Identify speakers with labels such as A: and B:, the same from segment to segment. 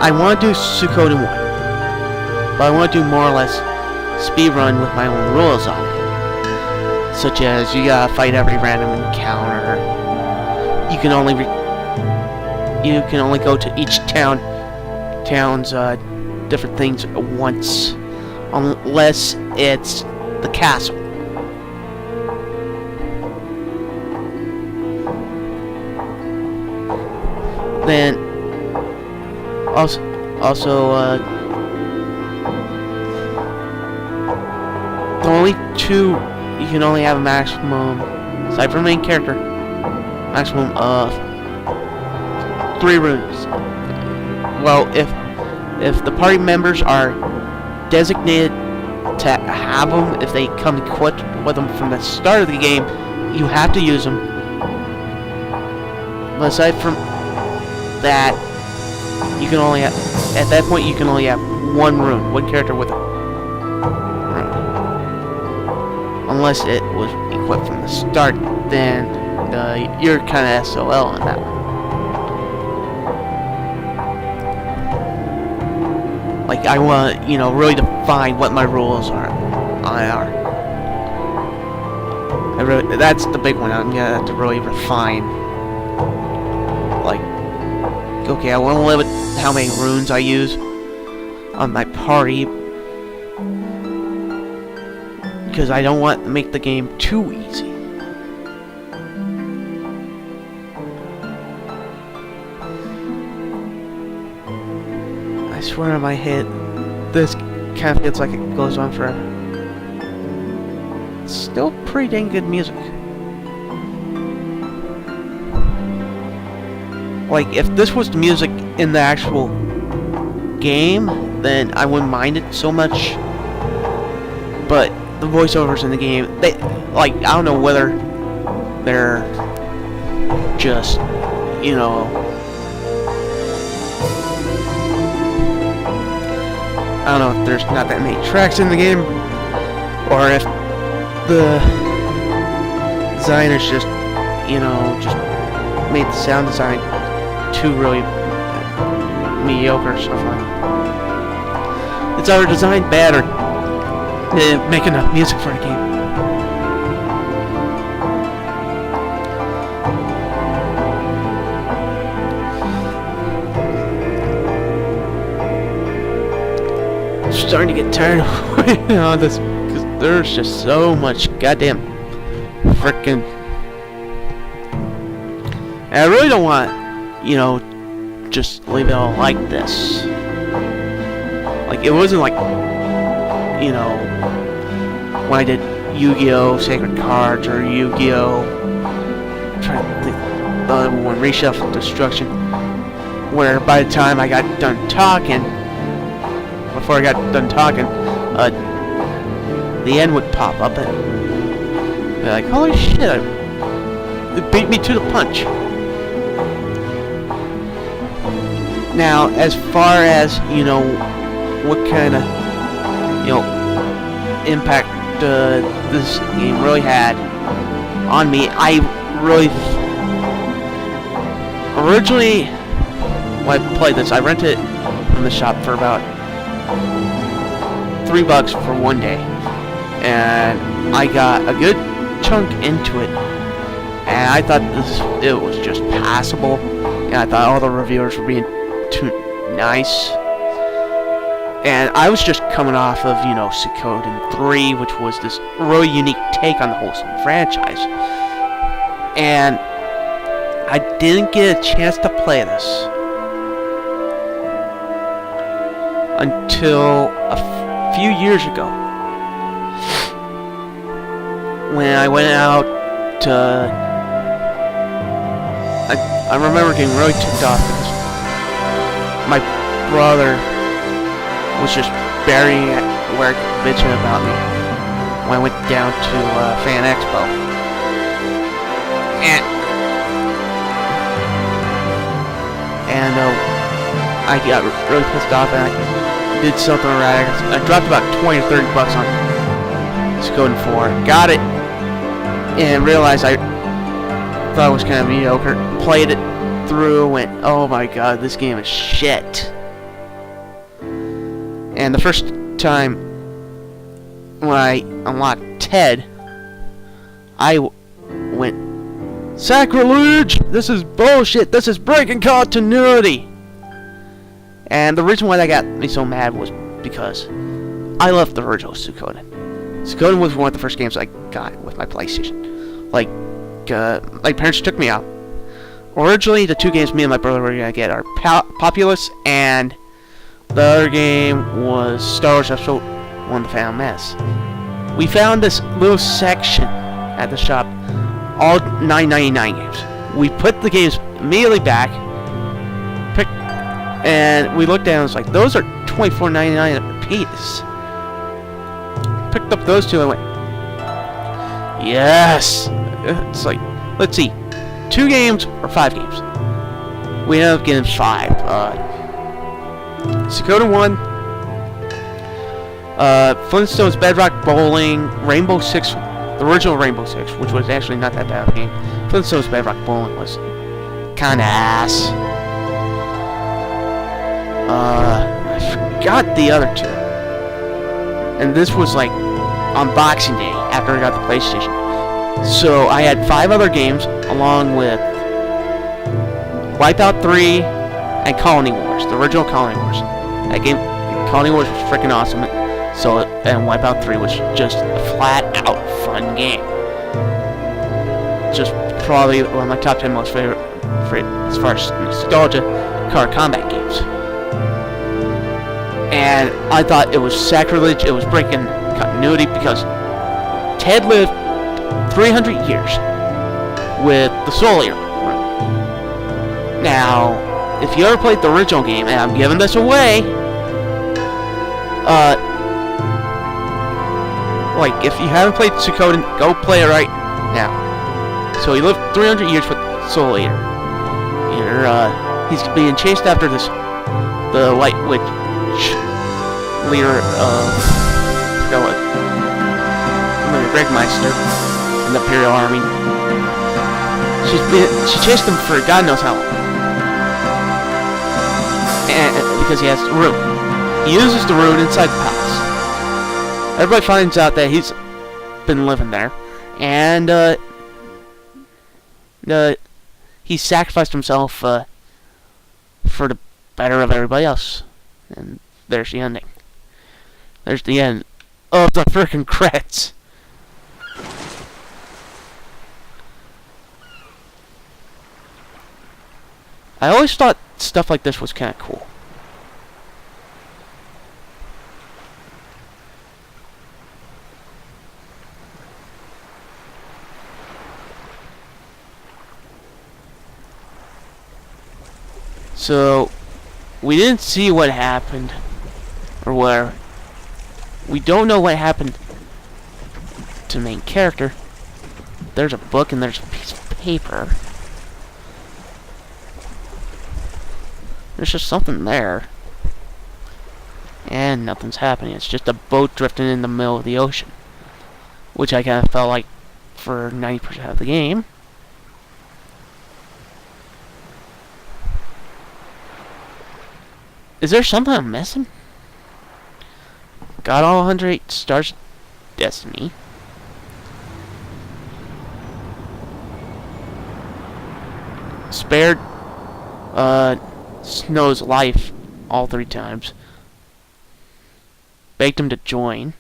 A: I want to do Suikoden 1, but I want to do more or less speedrun with my own rules on it. Such as, you gotta fight every random encounter. You can only go to each town's different things once, unless it's the castle. Then also the only two, you can only have a maximum, aside from the main character, maximum of 3 runes. Well, if the party members are designated to have them, if they come equipped with them from the start of the game, you have to use them. But aside from that, you can only have, at that point you can only have 1 rune, 1 character with a rune. Unless it was equipped from the start, then you're kind of SOL on that one. Like, I want to, really define what my rules are. That's the big one. I'm gonna have to really refine. Like, okay, I want to limit how many runes I use on my party, because I don't want to make the game too easy. I swear in my head, this kind of feels like it goes on forever. It's still pretty dang good music. Like, if this was the music in the actual game, then I wouldn't mind it so much. But the voiceovers in the game, they, like, I don't know whether they're just, I don't know if there's not that many tracks in the game, or if the designers just, just made the sound design too really mediocre so far. It's either designed bad or they didn't make enough music for the game. I'm starting to get tired of waiting on this, because there's just so much goddamn frickin'. And I really don't want, just leave it all like this. Like, it wasn't like, when I did Yu-Gi-Oh! Sacred Cards, or Yu-Gi-Oh! I'm trying to think, the other one, Reshuffle Destruction, where by the time I got done talking, before I got done talking, the end would pop up and be like, holy shit, it beat me to the punch. Now, as far as, what kind of, impact this game really had on me, I really, originally, when I played this, I rented it from the shop for about $3 for one day, and I got a good chunk into it, and I thought it was just passable, and I thought all the reviewers were being too nice. And I was just coming off of, Suikoden 3, which was this really unique take on the whole franchise. And I didn't get a chance to play this until a few years ago, when I went out to... I remember getting really ticked off because my brother was just burying it where bitching about me when I went down to Fan Expo. And I got really pissed off, and I did something erratic. I dropped about 20 or 30 bucks on Suikoden 4. Got it, and realized I thought it was kind of mediocre. Played it through, went, oh my god, this game is shit. And the first time when I unlocked Ted, I went, "Sacrilege! This is bullshit! This is breaking continuity!" And the reason why that got me so mad was because I loved the original Suikoden. Suikoden was one of the first games I got with my PlayStation. Like, my parents took me out. Originally, the two games me and my brother were gonna get are Populous, and the other game was Star Wars Episode 1: The Phantom Menace. We found this little section at the shop, all $9.99 games. We put the games immediately back, and we looked at it and was like, those are $24.99 a piece. Picked up those two and went, yes! It's like, let's see, 2 games or 5 games? We ended up getting 5. Suikoden 1, Flintstones Bedrock Bowling, Rainbow Six, the original Rainbow Six, which was actually not that bad of a game. Flintstones Bedrock Bowling was kinda ass. I forgot the other 2. And this was like on Boxing Day after I got the PlayStation. So I had 5 other games along with Wipeout 3 and Colony Wars, the original Colony Wars. That game, Colony Wars, was freaking awesome. So, and Wipeout 3 was just a flat-out fun game. Just probably one of my top 10 most favorite as far as nostalgia car combat games. And I thought it was sacrilege. It was breaking continuity because Ted lived 300 years with the Soul Eater. Now, if you ever played the original game, and I'm giving this away, like, if you haven't played Suikoden, go play it right now. So he lived 300 years with the Soul Eater. He's being chased after the White Witch leader of Gregmeister in the Imperial Army. She chased him for God knows how long. And because he has the rune. He uses the rune inside the palace. Everybody finds out that he's been living there. And he sacrificed himself for the better of everybody else. And there's the ending. There's the end of the frickin' credits. I always thought stuff like this was kinda cool. So, we didn't see what happened, or where. We don't know what happened to the main character. There's a book and there's a piece of paper. There's just something there. And nothing's happening. It's just a boat drifting in the middle of the ocean. Which I kind of felt like for 90% of the game. Is there something I'm missing? Got all 108 stars of destiny. Spared Snow's life all 3 times. Begged him to join.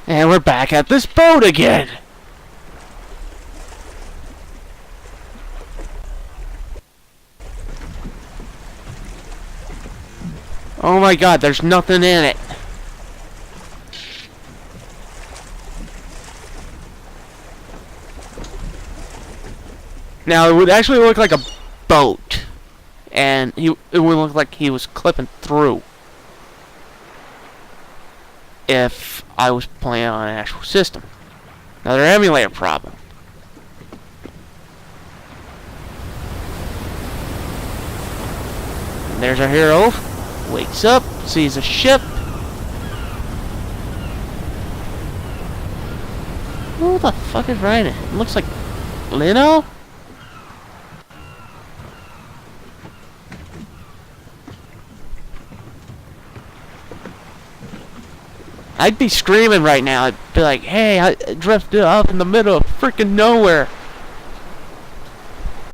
A: And we're back at this boat again! Oh my god, there's nothing in it. Now, it would actually look like a boat. And it would look like he was clipping through. If I was playing on an actual system. Another emulator problem. And there's our hero. Wakes up, sees a ship. Who the fuck is riding it? It looks like Lino? I'd be screaming right now. I'd be like, hey, I drifted up in the middle of freaking nowhere.